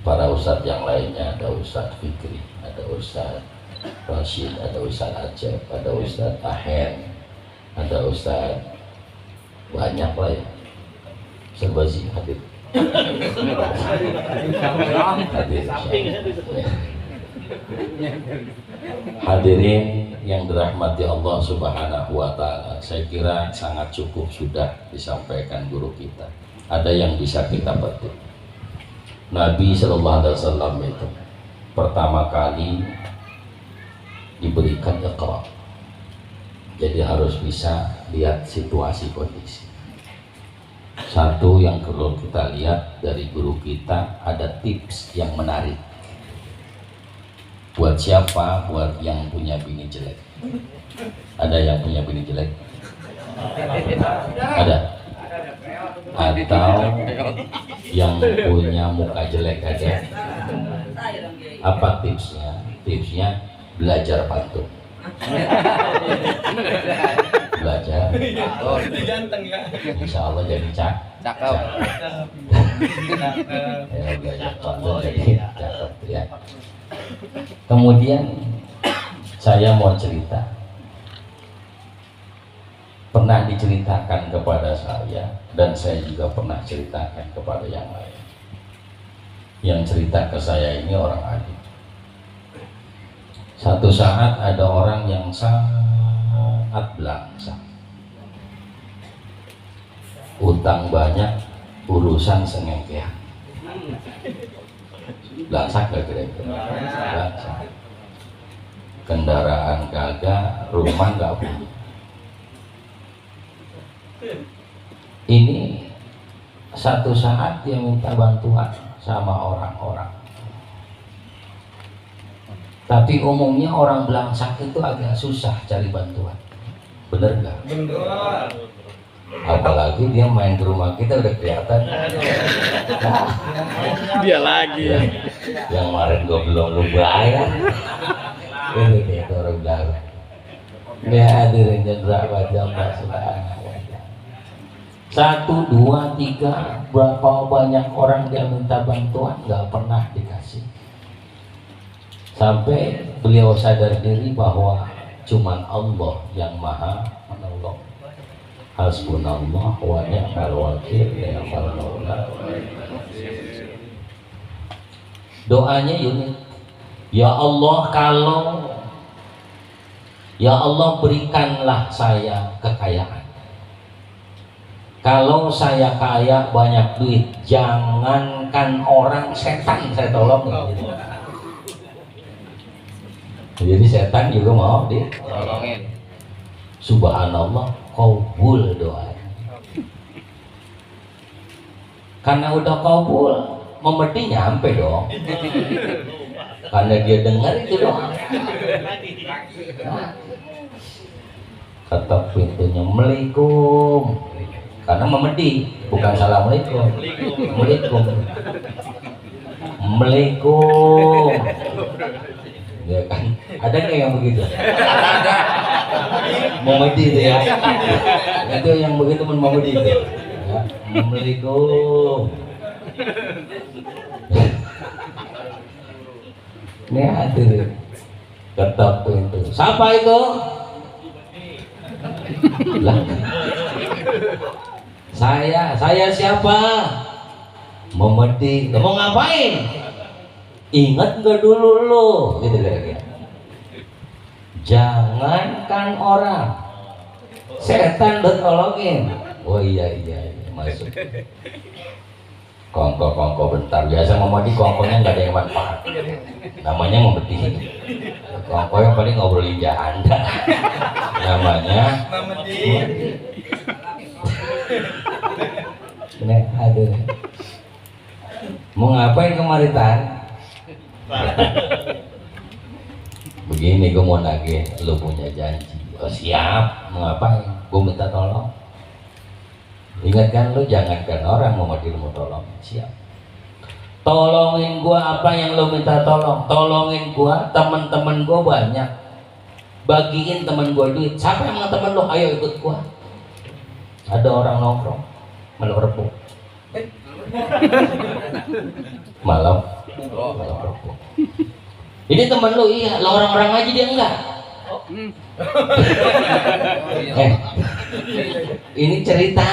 para ustadz yang lainnya, ada Ustadz Fikri, ada Ustadz Rashid, ada Ustadz Ajab, ada Ustadz Ahen, ada Ustadz banyak lah ya. Serbazi hadir. Hadirin yang dirahmati Allah Subhanahu wa Ta'ala, saya kira sangat cukup sudah disampaikan guru kita. Ada yang bisa kita petik. Nabi Shallallahu Alaihi Wasallam itu pertama kali diberikan iqra, jadi harus bisa lihat situasi kondisi. Satu yang perlu kita lihat dari guru kita, ada tips yang menarik. Buat siapa? Buat yang punya bini jelek. Ada yang punya bini jelek? Ada? Atau yang punya muka jelek ada? Apa tipsnya? Tipsnya belajar pantun. Belajar. Insya Allah jadi cakep. Ya, belajar pantun jadi cakep ya. Kemudian saya mau cerita. Pernah diceritakan kepada saya dan saya juga pernah ceritakan kepada yang lain. Yang cerita ke saya ini orang alim. Satu saat ada orang yang sangat belangsak, utang banyak, urusan sengengkean. Belangsak gak kira-kira? Belangsak. Kendaraan kagak, rumah gak punya. Ini satu saat dia minta bantuan sama orang-orang. Tapi umumnya orang belangsak itu agak susah cari bantuan. Bener gak? Bener. Apalagi dia main ke rumah kita udah kelihatan. Dia lagi ya. Yang kemarin gue belum lu bayar. Ini dia orang belakang. Ini hadirin dan sahabat jamaah sekalian. 1, 2, 3, berapa banyak orang dia minta bantuan nggak pernah dikasih. Sampai beliau sadar diri bahwa cuman Allah yang maha menolong. Hasbunallah wa ni'mal wakil, ni'mal maula. Doanya unik. Ya Allah berikanlah saya kekayaan. Kalau saya kaya banyak duit, jangankan orang, setan saya tolong gitu. Jadi setan juga mau ditolongin. Subhanallah, qabul doa. Karena udah qabul, memedi nyampe dong. Karena dia dengar itu doang. Ketok pintunya, Assalamualaikum. Karena memedi, bukan Assalamualaikum. Assalamualaikum. Assalamualaikum. Ya kan? Ada nggak yang begitu? Ada. Memedi itu ya. Itu yang begitu memedi itu. Ya. Assalamualaikum. Ini hadir. Ketok pintu. Siapa itu? Lah. Saya siapa? Memedi. Mau ngapain? Ingat gak dulu lo? Gitu kira-kira. Jangankan orang, setan bertolongin. Oh iya masuk. Kongko bentar. Biasa memedi kongkonya nggak ada yang manfaat. Namanya memedi. Kongko yang paling ngobrolin janda. Namanya memedi. Nih, aduh. Mau ngapain kemari Tan? Begini, gue mau nagih, lu punya janji. Oh siap, mau ngapain? Gue minta tolong. Ingatkan lu, jangankan orang mau mau tolong. Siap. Tolongin gue apa yang lu minta tolong. Tolongin gue, temen-temen gue banyak. Bagiin temen gue duit. Siapa yang temen lu? Ayo ikut gue. Ada orang nongkrong, meluk rebuk. malam rokok. Ini teman lu, iya, lo orang-orang aja dia enggak. Ini cerita.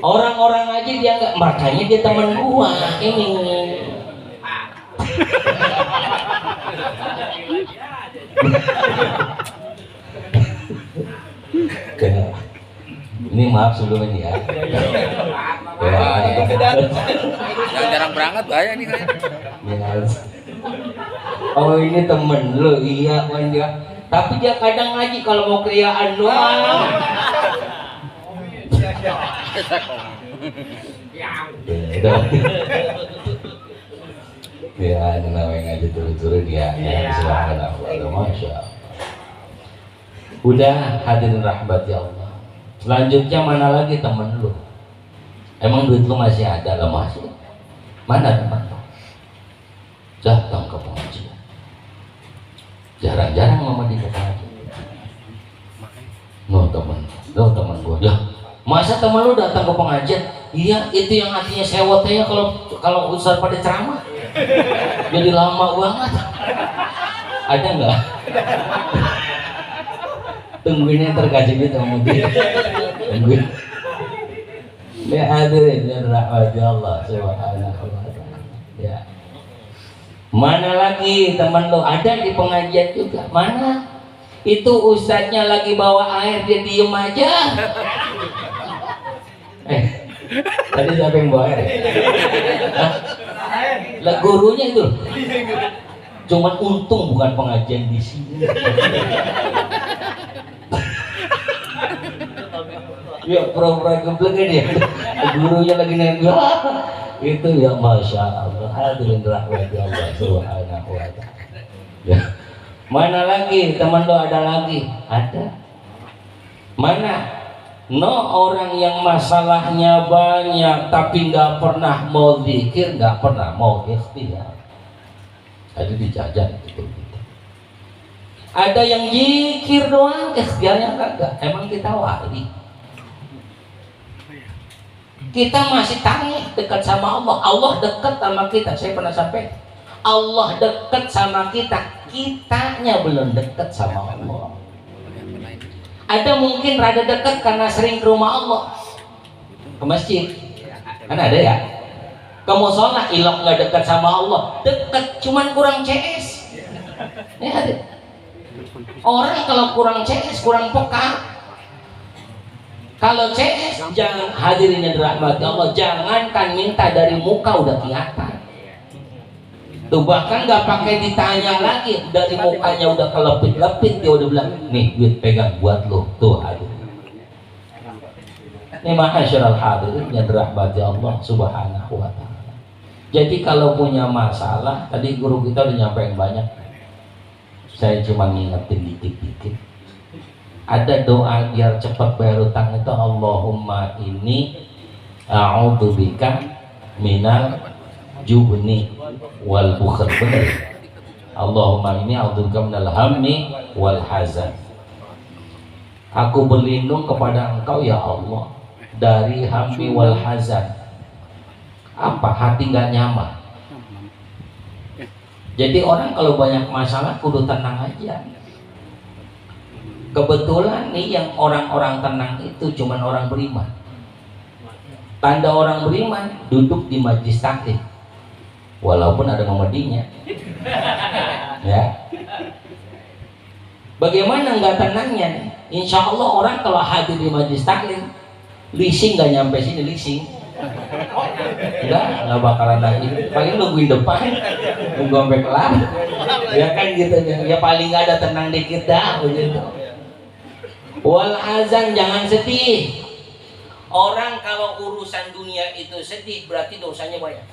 Orang-orang aja dia enggak, makanya dia teman gua ini. Ini maaf sebelum ini ya. Jarang berangkat bahaya nih kan. Oh ini temen lo, iya kan dia. Tapi dia kadang ngaji kalau mau kriaan doang. Ya, ini namanya ngaji turun-turun dia. Silakan Allah, masya Allah. Udah hadirin rahmat ya Allah. Selanjutnya mana lagi temen lu? Emang duit lu masih ada lah masih? Mana teman lu? Datang ke pengajian. Jarang-jarang mama di pengajian. No temen gua. Ya, masa temen lu datang ke pengajian? Iya, itu yang hatinya sewotnya kalau ustaz pada ceramah. Jadi lama banget. Ada nggak? Tungguin yang terkasih gitu sama dia. Tungguin. Ya hadirin dan rahmati Allah subhanahu wa ta'ala. Ya. Mana lagi teman lo ada di pengajian juga? Mana? Itu ustadznya lagi bawa air dia diem aja. Tadi siapa yang bawa air? Lah gurunya itu. Cuman untung bukan pengajian di sini. Ya pura-pura geblek ini ya. Gurunya lagi nembel. Itu ya masya Allah. Hadirin rahmati Allah subhanahu wa ta'ala. Ya. Mana lagi teman lo ada lagi? Ada. Mana? No orang yang masalahnya banyak tapi nggak pernah mau zikir, nggak pernah mau ikhtiar. Ada dijajan itu. Ada yang zikir doang, ikhtiarnya kagak. Emang kita wali? Kita masih tanya dekat sama Allah. Allah dekat sama kita. Saya pernah sampai Allah dekat sama kita, kitanya belum dekat sama Allah. Ada mungkin rada dekat karena sering ke rumah Allah, ke masjid, kan ada ya. Kamu sholat ilok nggak dekat sama Allah, dekat cuman kurang CS. Ini ada. Orang kalau kurang CS, kurang peka. Kalau CS, jangan hadirin yang dirahmati Allah, jangankan minta dari muka udah kelihatan. Tuh bahkan nggak pakai ditanya lagi, dari mukanya udah kelepit-lepit, dia udah bilang, nih duit pegang buat lo, tuh hadirin. Ini ma'asyiral hadirin yang dirahmati Allah subhanahu wa ta'ala. Jadi kalau punya masalah, tadi guru kita udah nyampein banyak, saya cuma ngingetin dikit-dikit. Ada doa biar cepat bayar utang itu, Allahumma inni a'udzubika minal jubni wal bukhl. Benar. Allahumma inni a'udzubika minal hammi wal hazan. Aku berlindung kepada Engkau ya Allah dari hammi wal hazan. Apa? Hati nggak nyaman. Jadi orang kalau banyak masalah kudu tenang aja. Kebetulan nih yang orang-orang tenang itu cuman orang beriman. Tanda orang beriman duduk di majlis taklim, walaupun ada memedinya. Ya. Bagaimana nggak tenangnya nih? Insya Allah orang kalau hadir di majlis taklim, leasing nggak nyampe sini leasing. Nggak bakalan lagi. Paling nungguin depan, nunggu sampai kelar. Ya kan gitu ya. Paling nggak ada tenang dikit dah begitu. Wal hazan, jangan sedih. Orang kalau urusan dunia itu sedih berarti dosanya banyak.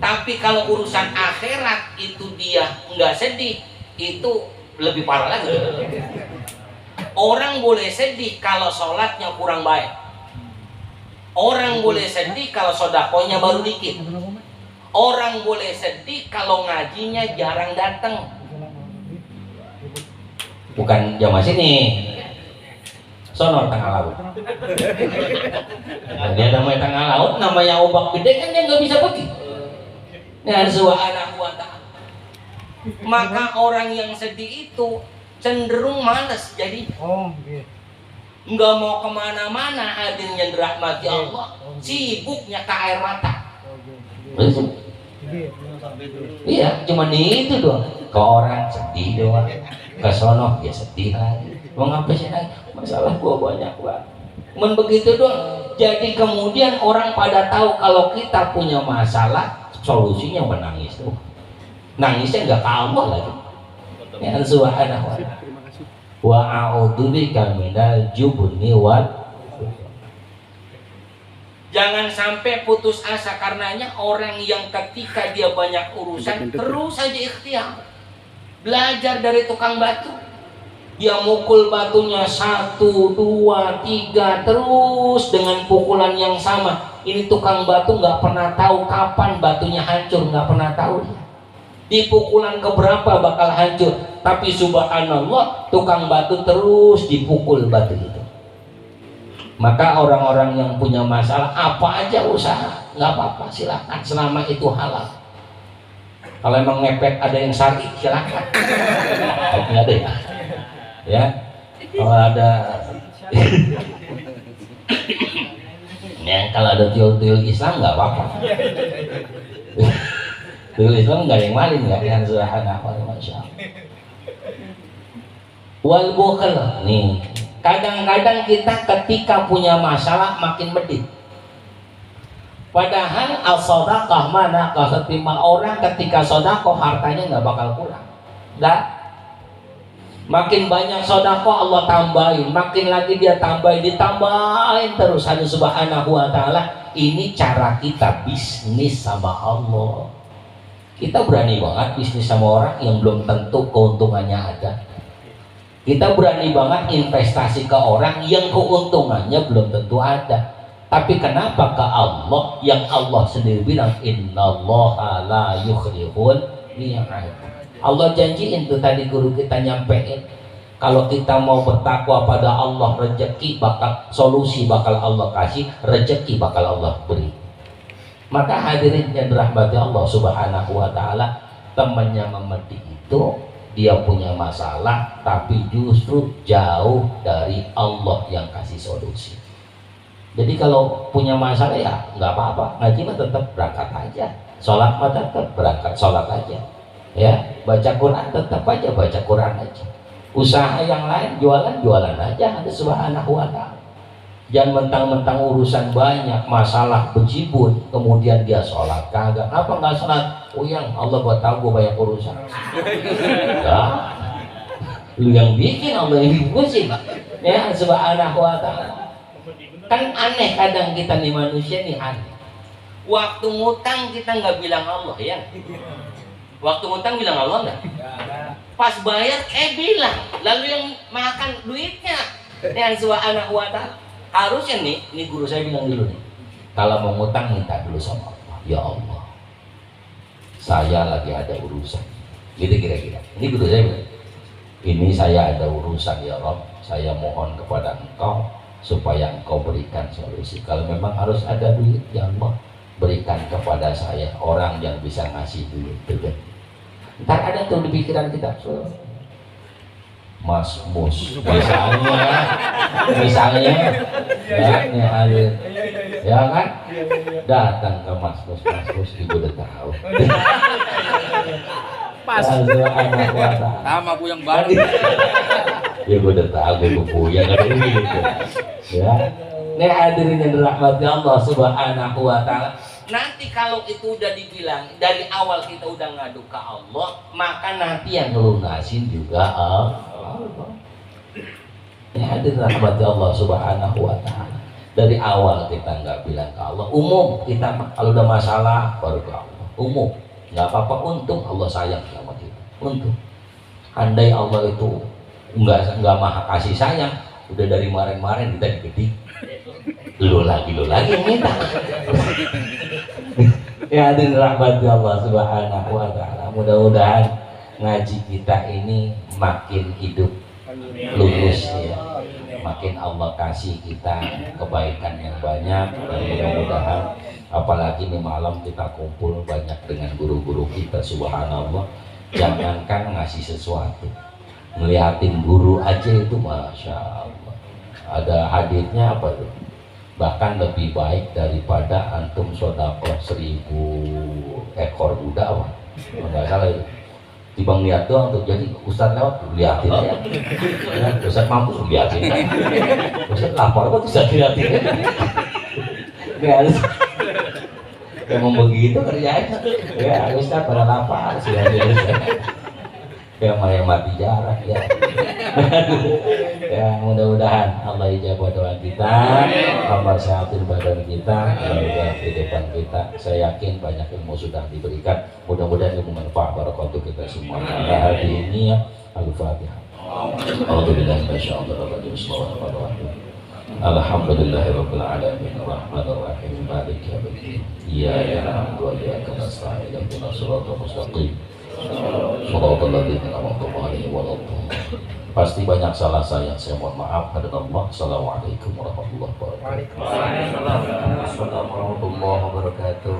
Tapi kalau urusan akhirat itu dia nggak sedih, itu lebih parah lagi. Orang boleh sedih kalau sholatnya kurang baik. Orang boleh sedih kalau sodakonya baru dikit. Orang boleh sedih kalau ngajinya jarang datang. Bukan jamaah sini, sono tengah laut. Nah, dia namanya tengah laut, namanya ombak gede kan dia nggak bisa pergi. Nah, subhanahu wa ta'ala. Maka orang yang sedih itu cenderung malas, jadi nggak mau kemana-mana. Hadirin yang dirahmati Allah, sibuknya ke air mata. Iya, cuma itu doang. Ke orang sedih doang, ke sono dia sedih lagi. Mau ngapain sih lagi? Masalah gua banyak banget. Begitu doang. Jadi kemudian orang pada tahu kalau kita punya masalah, solusinya menangis tuh. Nangisnya nggak ke Allah lagi. Ya subhanahu wa ta'ala. Wa a'udzubika minal jubni wal. Jangan sampai putus asa karenanya. Orang yang ketika dia banyak urusan terus saja ikhtiar. Belajar dari tukang batu. Dia mukul batunya 1, 2, 3 terus dengan pukulan yang sama. Ini tukang batu nggak pernah tahu kapan batunya hancur, nggak pernah tahu. Di pukulan keberapa bakal hancur, tapi subhanallah tukang batu terus dipukul batu itu. Maka orang-orang yang punya masalah apa aja usaha, nggak apa-apa, silakan selama itu halal. Kalau emang ngepet ada yang syar'i silakan. Nggak ada ya. Ya, kalau ada ya, kalau ada tuyul-tuyul Islam nggak apa-apa. Tuyul Islam nggak yang maling ya, yang subhanallah, masya Allah. Wal bukhl nih, kadang-kadang kita ketika punya masalah makin medit. Padahal al-sodaqah mana kesetimah orang ketika sodakoh hartanya nggak bakal kurang. Nggak. Makin banyak sodako Allah tambahin, makin lagi dia tambahin, ditambahin terus. Hanya subhanahu wa ta'ala. Ini cara kita bisnis sama Allah. Kita berani banget bisnis sama orang yang belum tentu keuntungannya ada. Kita berani banget investasi ke orang yang keuntungannya belum tentu ada. Tapi kenapa ke Allah yang Allah sendiri bilang innallaha la yukhliful mi'ad. Allah janjiin tuh tadi guru kita nyampein, kalau kita mau bertakwa pada Allah, rezeki bakal, solusi bakal Allah kasih, rezeki bakal Allah beri. Maka hadirin yang dirahmati Allah subhanahu wa ta'ala, temannya Memedi itu dia punya masalah tapi justru jauh dari Allah yang kasih solusi. Jadi kalau punya masalah ya nggak apa-apa, ngaji mah tetap berangkat aja, sholat mah tetap berangkat sholat aja. Ya, baca Quran tetap aja baca Quran aja. Usaha yang lain jualan aja, ada subhanahu wa ta'ala. Jangan mentang-mentang urusan banyak, masalah bejibun, kemudian dia sholat kagak. Apa nggak sholat? Oh yang Allah buat tahu gue banyak urusan. Ya, lu yang bikin Allah yang dipusin. Ya subhanahu wa ta'ala. Kan aneh kadang kita nih manusia nih aneh. Waktu ngutang kita nggak bilang Allah ya. Waktu ngutang bilang Allah enggak? Pas bayar bilang. Lalu yang makan duitnya yang subhanahu wa ta'ala. Harusnya nih, ini guru saya bilang dulu nih. Kalau mau ngutang minta dulu sama Allah. Ya Allah, saya lagi ada urusan. Gitu kira-kira. Ini guru saya bilang. Ini saya ada urusan ya Rob. Saya mohon kepada Engkau supaya Engkau berikan solusi. Kalau memang harus ada duit, ya Allah, berikan kepada saya orang yang bisa ngasih duit. Ntar ada tuh di pikiran kita, Mas Mus, misalnya, ya kan, datang ke Mas Mus, ibu udah tahu. Pas. Sama Bu yang baru. Ya gue udah tahu, gue yang ada gitu. Ya, ini hadirin yang dirahmati Allah subhanahu wa ta'ala. Nanti kalau itu udah dibilang dari awal kita udah ngadu ke Allah, maka nanti yang ngelunasin juga Allah. Ini hadirin rahmati Allah subhanahu wa ta'ala. Dari awal kita nggak bilang ke Allah, umum kita kalau udah masalah baru ke Allah, umum, nggak apa-apa, untung Allah sayang sama kita, untung. Andai Allah itu nggak maha kasih sayang, udah dari kemarin kita digedik. Lu lagi yang minta. Ya hadirin rahmati Allah subhanahu wa ta'ala. Mudah-mudahan ngaji kita ini makin hidup lurus ya, makin Allah kasih kita kebaikan yang banyak, dan mudah-mudahan apalagi nih malam kita kumpul banyak dengan guru-guru kita, subhanallah. Jangankan ngasih sesuatu, ngeliatin guru aja itu masya Allah. Ada haditsnya apa tuh? Bahkan lebih baik daripada antum sodakoh 1000 ekor kuda, nggak salah itu. Dibang lihat doang tuh, jadi Ustadz lewat liatin ya, Ustadz mampus liatin, Ustadz lapar kok bisa liatin, nggak memang begitu kerjanya, ya Ustadz pada lapar sudah ya malah mati jarak ya. Ya mudah-mudahan Allah ijabah doa kita, Allah sehatin badan kita, dan kehidupan kita. Saya yakin banyak ilmu sudah diberikan, mudah-mudahan ilmu manfaat barakah untuk kita semua. Nah, hari ini ya Al-Fatihah. Alhamdulillah, Bismillahirrahmanirrahim. Alhamdulillahirabbil alamin, arrahmanir rahim, maliki yaumiddin. Iyyaka na'budu wa iyyaka nasta'in, ihdinas siratal mustaqim. Shiratal ladzina an'amta 'alaihim waladdallin. Pasti banyak salah saya mohon maaf. Hadallah. Assalamualaikum warahmatullahi wabarakatuh. Waalaikumsalam warahmatullahi wabarakatuh.